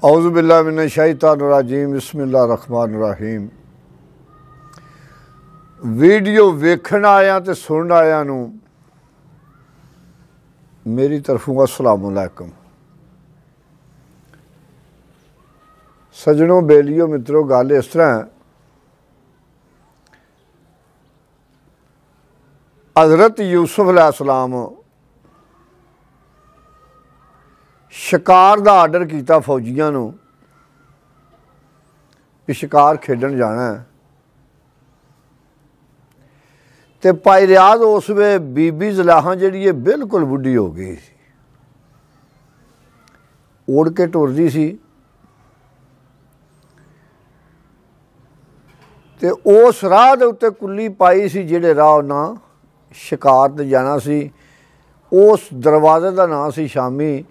औज़ुबिल्लाहि मिनश्शैतानिर्रजीम बिस्मिल्लाहिर्रहमानिर्रहीम। वीडियो वेखण आया तो सुन आया नूं मेरी तरफों अस्सलाम वालेकुम। सजनों, बेलियो, मित्रों, गल इस तरह हज़रत यूसुफ अलैहिस्सलाम शिकार का आर्डर किया फौजियां नूं कि शिकार खेडन जाना है। तो भाई रियाज उस वे बीबी ज़ुलैखा जिहड़ी है बिल्कुल बुढ़ी हो गई सी, उड़ के टुरदी सी। ते उस राह दे उत्ते कुल्ली पाई सी जिहड़े राह उन्हां शिकार ते जाना सी। उस दरवाजे का नाम सी शामी।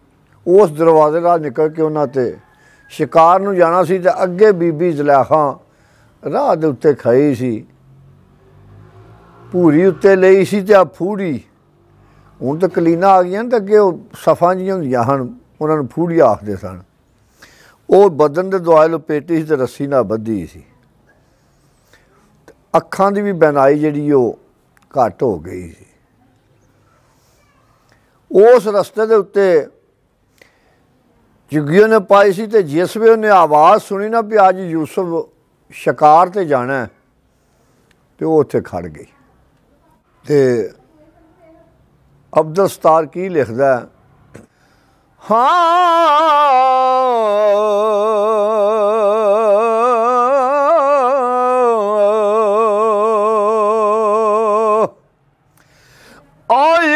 उस दरवाजे राह निकल के उन्हां ते शिकार नूं जाना सी। ते अगे बीबी ज़ुलैखा राह दे उत्ते खड़ी सी, भूरी उत्ते लई सी ते फूड़ी। हुण तो कलीना आ गई तो अगे सफ़ा जिहियां हुंदियां हन, उन्हां नूं फूड़ी आखदे सन। वो बदन दे दुआले लपेटी सी ते रस्सी नाल बधी सी। अखां दी भी बैनाई जिहड़ी वो घट हो गई सी। उस रस्ते दे उत्ते झुग्गी ने पाई सी ते जिस वे उन्हें आवाज़ सुनी ना भी अज यूसुफ शिकार ते जाना है, तो वो उत्थे खड़ गई। ते अब्दुल सत्तार की लिखदा है,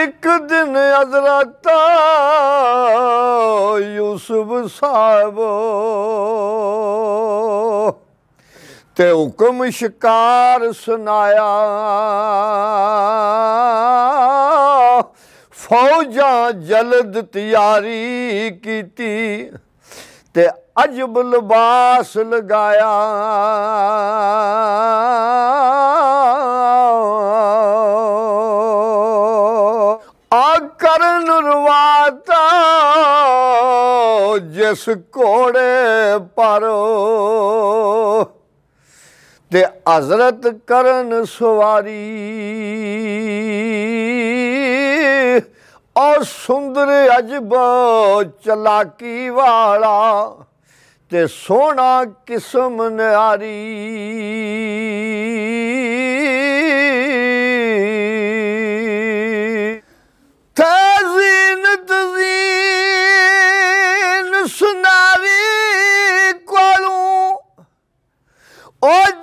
एक दिन हज़रत यूसुफ साहब ते हुक्म शिकार सुनाया, फौजा जल्द तैयारी कीती ते अजब लिबास लगाया। करन रुवाता जिस घोड़े पर ते हज़रत करन सवारी, और सुंदर अजब चलाकी वाला ते सोहना किस्म न्यारी।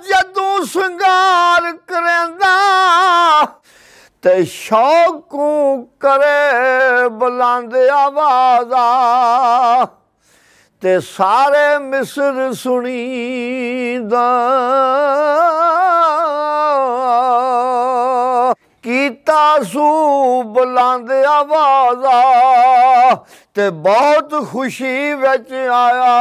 जदों संगार करेंदा ते शौकूं करे बुलंद आवाज़ा, ते सारे मिस्र सुनींदा। कीता सू बुलंद आवाज़ा ते बहुत खुशी विच आया।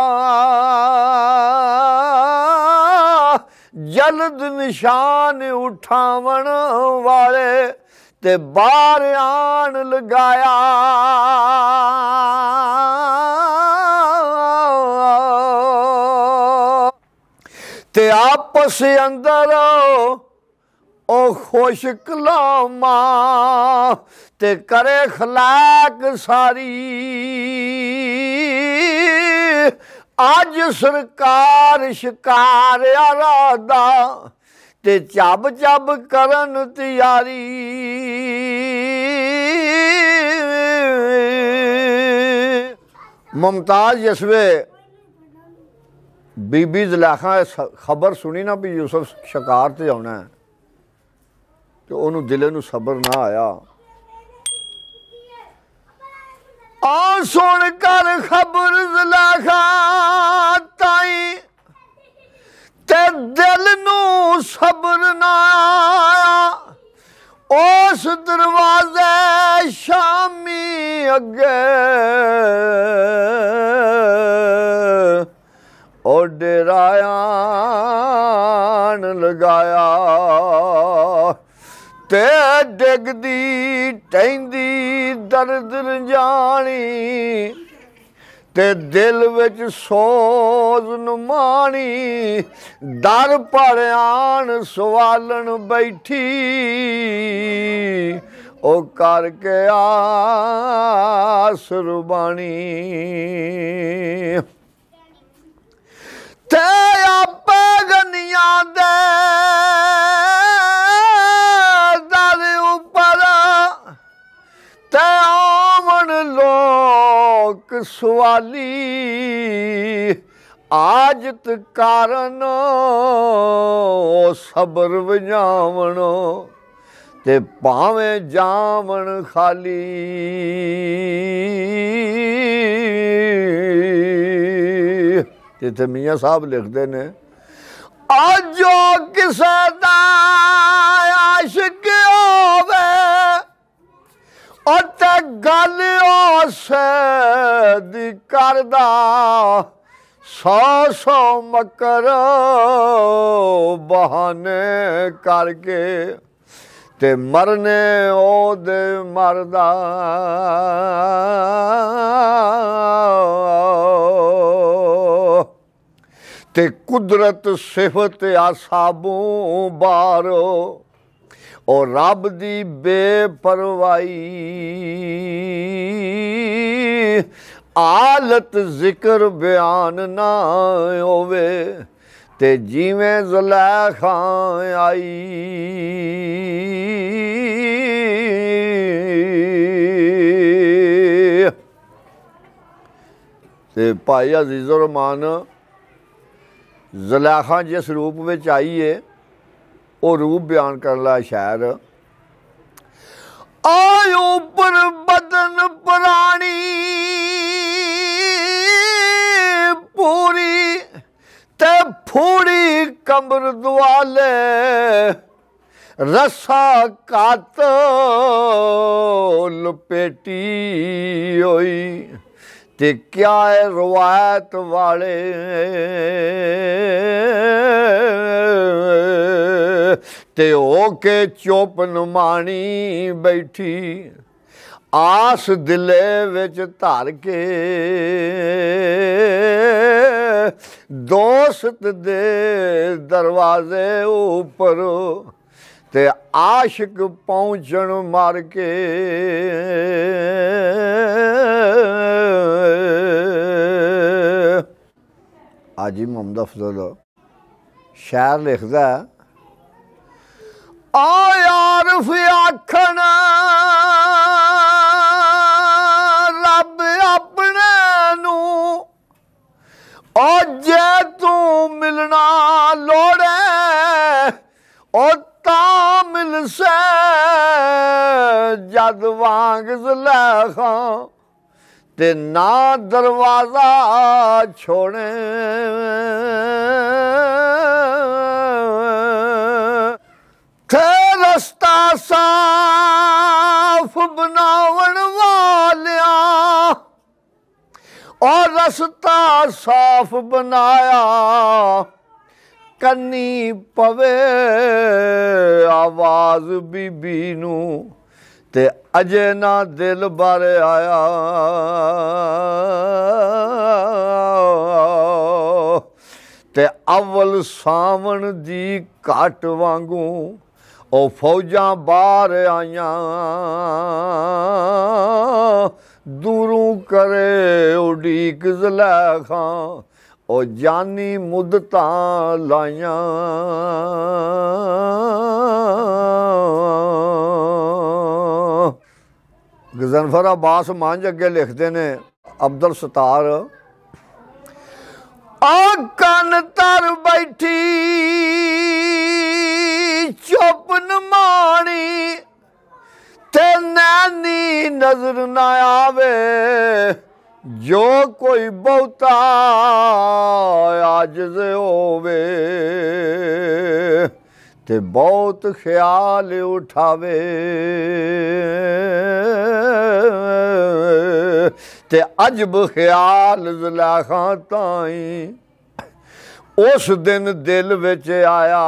जल्द निशान उठावन वाले ते बाहर आन लगाया। ते आपस अंदर ओ खुश कलामा ते करे खलाक सारी। अज सरकार शिकार आरादा ते चब चब करन तैयारी। मुमताज जसवे बीबी ज़ुलैखा खबर सुनी ना भी यूसुफ शिकार ते आना है, तो उन्होंने दिले नूं सबर ना आया। आ सुन कर खबर ज़ुलैखा ताई ते दिल नूं सबर ना आया। उस दरवाजे शामी अगे ओ डेरायान लगाया। ते डिगदी टहंदी दर्द रंजानी ते दिल विच सोज नुमानी दर पर आन सवालन बैठी ओ करके आस रुबानी ते आपे गनिया दे दर उपर ते आवन लोक सवाली आजत कारण ओ सबर वजावण ते भावें जावण खाली जिथे मियाँ साहब लिखते ने अजो किसे दा आशिक होवे ते गल उसे दी करदा सौ सौ मकर बहाने करके ते मरने ओदे मरदा ते कुदरत सिफत आसाबों बारो और रब दी बेपरवाही आलत जिक्र बयान ना होवे ते जिवें ज़ुलैखा आई ते भाई अजीज़ुर रहमान ज़ुलैखा जिस रूप में आई है वो रूप बयान करने ला शायर आयो पर बदन पुरानी पूरी ते फूड़ी कमर दुआले रसा कात लपेटी होई ते क्या है रवायत वाले ते होके चुप नुमानी बैठी आस दिले विच धर के दोस्त दे दरवाजे ऊपर ते आशिक पहुँचण मर के हाजी मोहम्मद अफजल शायर लिखदा आयारफ आखण रब अपने नू ओ जे तू मिलना लोड़े ओ ता मिल से जद वांग ज़ुलैखा ते ना दरवाज़ा छोड़े थे रस्ता साफ बनावन वालिया और रस्ता साफ बनाया कन्नी पवे आवाज बीबी नू ते अजे ना दिल बारे आया ते अव्वल सावण दी घट वांगू ओ फौजां बाहर आईयां दूरों करे उड़ीक ज़ुलैखा ओ जानी मुद्दतां लाइयां गज़नफ़र अब्बास मांझ अगे लिखते ने अब्दुल सत्तार कन तर बैठी चुप नमानी ते नैनी नजर न आवे जो कोई बहुता आजिज़ होवे ते बहुत ख्याल उठावे ते अजब ख्याल ज़ुलैखा ताई उस दिन दिल विच आया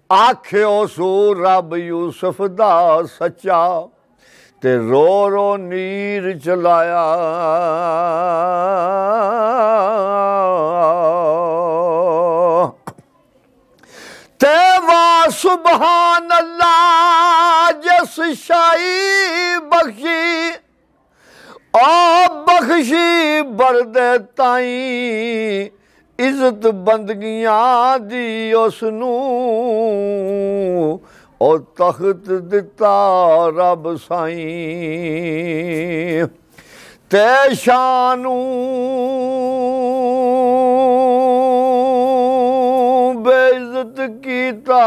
आख्यो सू रब यूसुफ दा सच्चा ते रो रो नीर चलाया। ते वाह सुभान अल्लाह जिस शाही बख्शी आ बख्शी बरदे ताई इज्जत बंदगियां दी उसनू ओ तख्त दिता रब साईं ते शानू बेइज्जत कीता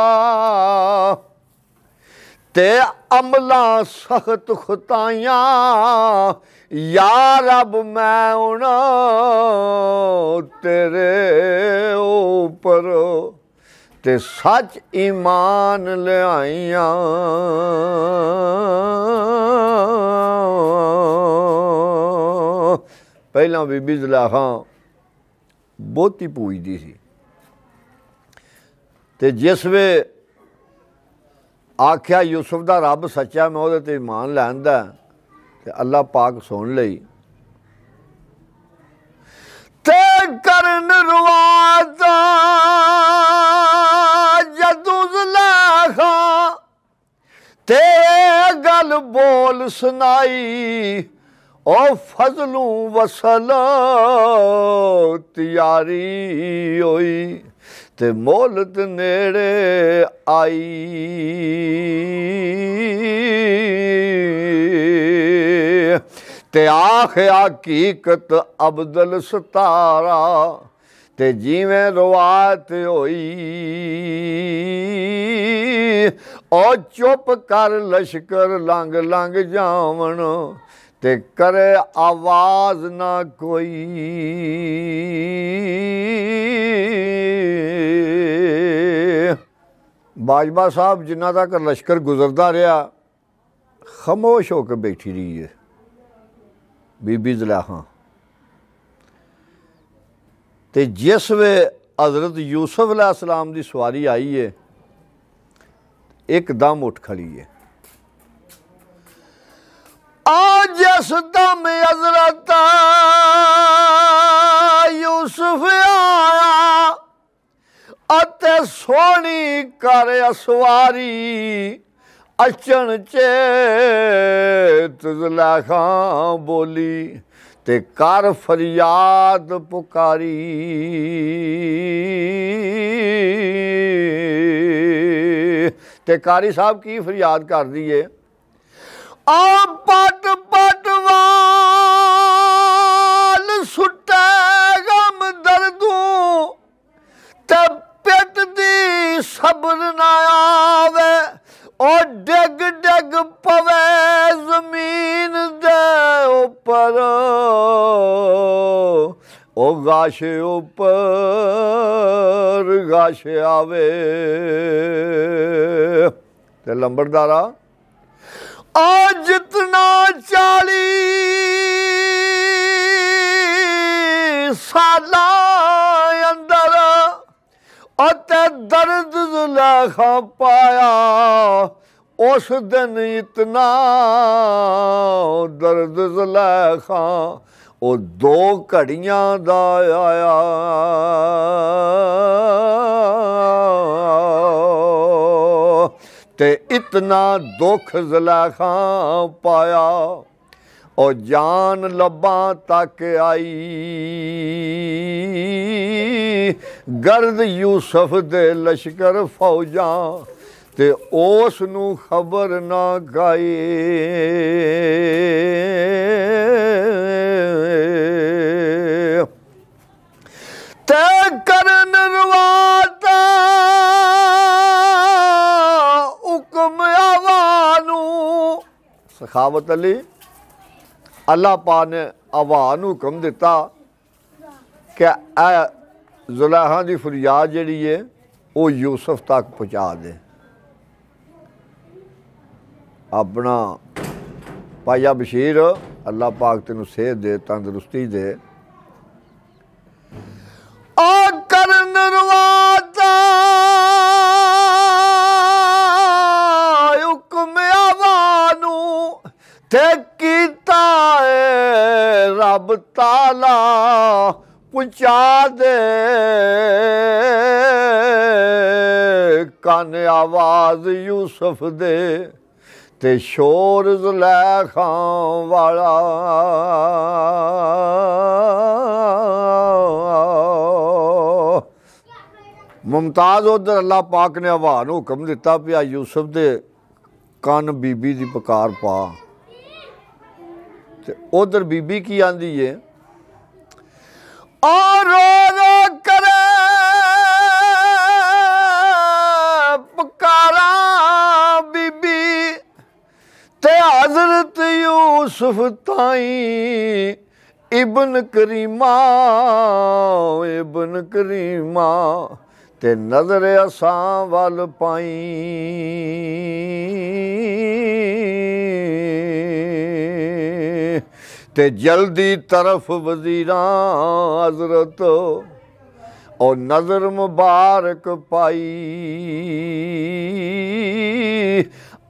ते अमला सख्त खुताइयां या रब मैं हुण तेरे ऊपर ते सच ईमान लियाइयां। पहला बीबी ज़ुलैखा बहुती पूजदी सी ते जिस वे आख्या यूसुफ दा रब सच्चा मैं उहदे ते ईमान लैंदा ते अल्लाह पाक सुन लई ते करन रुआता जदू ज़ुलैखा ते गल बोल सुनाई ओ फजलू वसल तैयारी होई ते मोहलत नेड़े आई। ते आख हकीकत अब्दुल सतारा ते जिवें रवायत होई ओ चुप कर लश्कर लंघ लंघ जावण ते करे आवाज़ ना कोई। बाजवा साहब जिन्ना तक लश्कर गुजरता रहा खामोश होकर बैठी रही है बीबी ज़ुलैखा ते जिस वे हज़रत यूसुफ अलैहिस्सलाम दी सवारी आई है एकदम उठ खड़ी है। आ जिस दम हज़रत यूसुफ आया अते सोहनी कर सवारी अचन चेत ज़ुलैखा बोली ते कर फरियाद पुकारी। ते कारी साहब की फरियाद कर दी है आ पट पट वाल सुटे गम दर्दू ते पिट दी सब्र ना आवे ओ डिग डिग पवे जमीन दे ऊपर ओ गाश ऊपर गाश आवे। ते लंबड़दारा आ जितना 40 साला अंदर अते दर्द ज़ुलैखा पाया उस दिन इतना दर्द ज़ुलैखा ओ 2 घड़ियां दा आया। ते इतना दुख ज़ुलैखा पाया और जान लब्बां तक आई। गर्द यूसुफ दे लश्कर फौजां ते उस नू खबर ना गाई। ते करन रवाता हुक्म आवानू सखावत अली अल्लाह पाक ने आवान हुक्म दिता कि ज़ुलैखा की फरियाद जिहड़ी है वो यूसुफ तक पहुँचा दे। अपना भाईया बशीर अल्लाह पाक तेनू सेहत दे तंदरुस्ती दे। करन रवाता हुक्म आवानू ते कीता है रब ताला पहुँचा दे कन आवाज़ यूसुफ दे ते शोर ज़ुलैखा वाला। मुमताज़ उधर अल्लाह पाक ने हवा नूं हुक्म दिता पिया यूसुफ दे कन बीबी दी पुकार पा। ते उधर बीबी की आंदी है और रो रो करे पुकारा बीबी ते हज़रत यूसुफ ताई इब्न करीमा ते नज़र असां वल पाई। ते जल्दी तरफ वज़ीरां हज़रत और नज़र मुबारक पाई।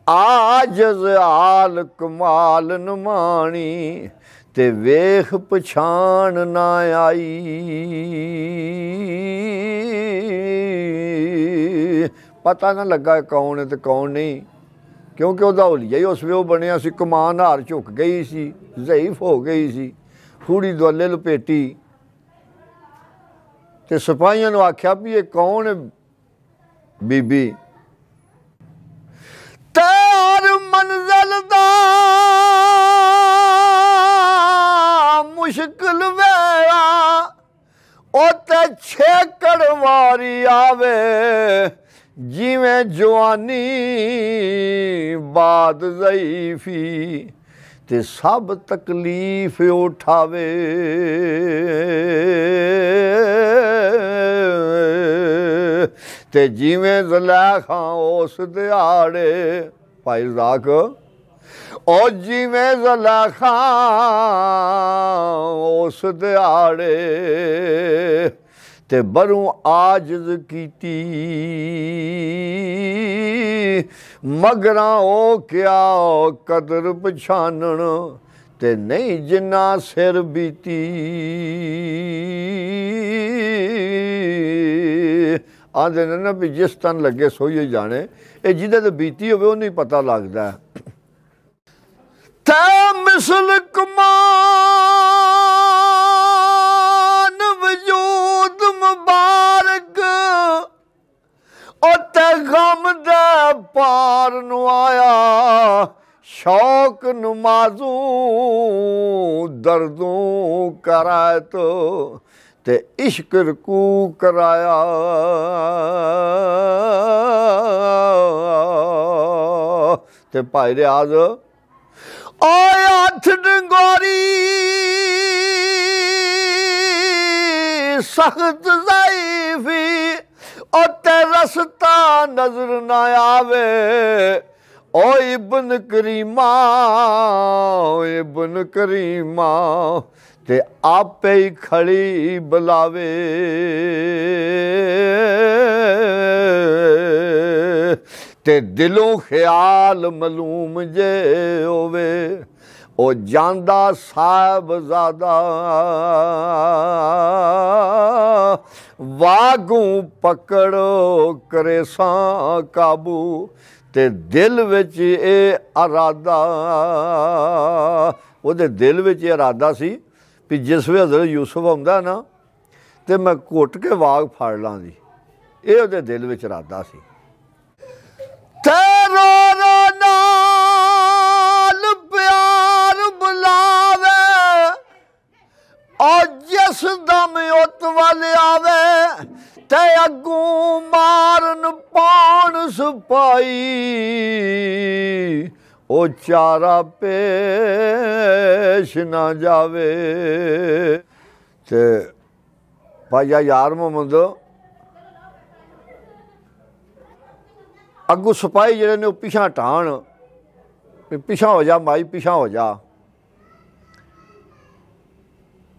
आजज़ आल कमाल नमाणी ते वेख पछाण ना आई। पता ना लगा कौन है तो कौन नहीं, क्योंकि वह होलिया ही उस वे बनया सी। कमान हार झुक गई सी, ज़ईफ हो गई सी, फूड़ी दुआले लपेटी। ते सिपाहियों ने आख्या भी ये कौन है बीबी। तेर मंजिल दा मुश्किल वेला ओ ते छेकड़ वारी आवे जिवें जवानी बाद ज़ईफी ते सब तकलीफ उठावे। ते जिवें ज़ुलैखा उस दिहाड़े भाई रज़ाक ओ जिवें ज़ुलैखा उस दिहाड़े ते बरूं आजिज़ कीती मगरां ओ क्या कदर पछानण ते नहीं जिन्ना सिर बीती। आंदे ने ना भी जिस तन लगे सोई जाने, ये जिदे ते बीती होवे उन्हें पता लगदा है। ते मिसल कमान वजूद मुबारक और ते गम दे पार नु आया शौक नमाजू दर्दों कराए ते इश्क रकू कराया। ते भाई रियाज ओए हथ डंगोरी सख्त ज़ईफी और ते रस्ता नजर ना आवे ओ इब्न करीमा ते आपे ही खड़ी बुलावे। ते दिलों ख्याल मलूम जे होवे ओ जांदा साहिबज़ादा वागू पकड़ो करे सां काबू ते दिल विच ए अरादा। ਉਹਦੇ दिल विच इरादा सी भी जिस वे हज़रत यूसुफ आउंदा ना ते मैं घुट के वाग फड़ लां दी। ये ਉਹਦੇ दिल विच इरादा सी। तेरो रो नाल प्यार बुलावे और जिस दम उत वल आवे ते अगू मारन पान सिपाही ओ चारा पेश ना जावे। ते भाईया यार मोहम्मद अगू सिपाही जेडे ने पिछा हटान, पिछा हो जा माई पिछा हो जा।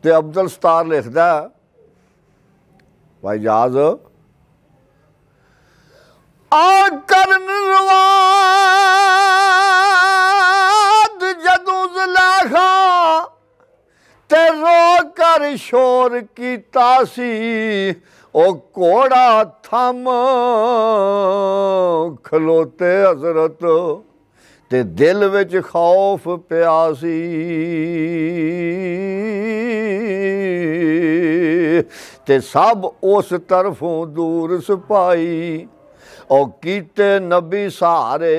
ते अब्दुल सत्तार लिखदा भाई जाज आ करन रवाद जदों बार शोर कीता सी ओ घोड़ा थम खलोते हजरत ते दिल विच खौफ पिया सी ते सब उस तरफों दूर सिपाही ओ कीते नबी सारे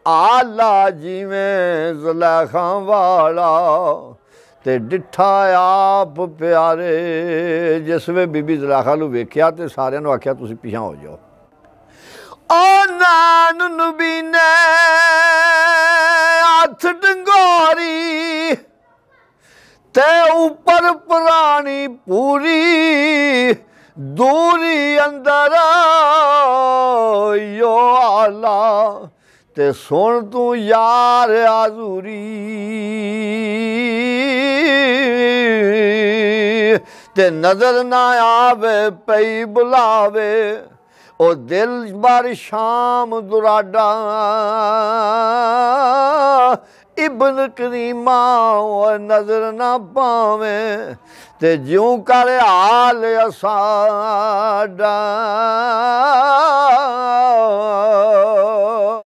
आला जिवें ज़ुलैखा वाला ते डिठा आप प्यारे। जिस वे बीबी ज़ुलैखा नूं वेख्या ते सारिआं नूं आख्या तुसीं पिछां हो जाओ। ओ नान नबी ने हथ डंगोरी ते ऊपर पुरानी पूरी दूरी अंदर यो आला ते सुन तू यार आजूरी ते नजर ना आवे पई बुलावे ओ दिल बार शाम दुराडा इब्न करीमा नजर ना पावे ते ज्यों कर हाल असाडा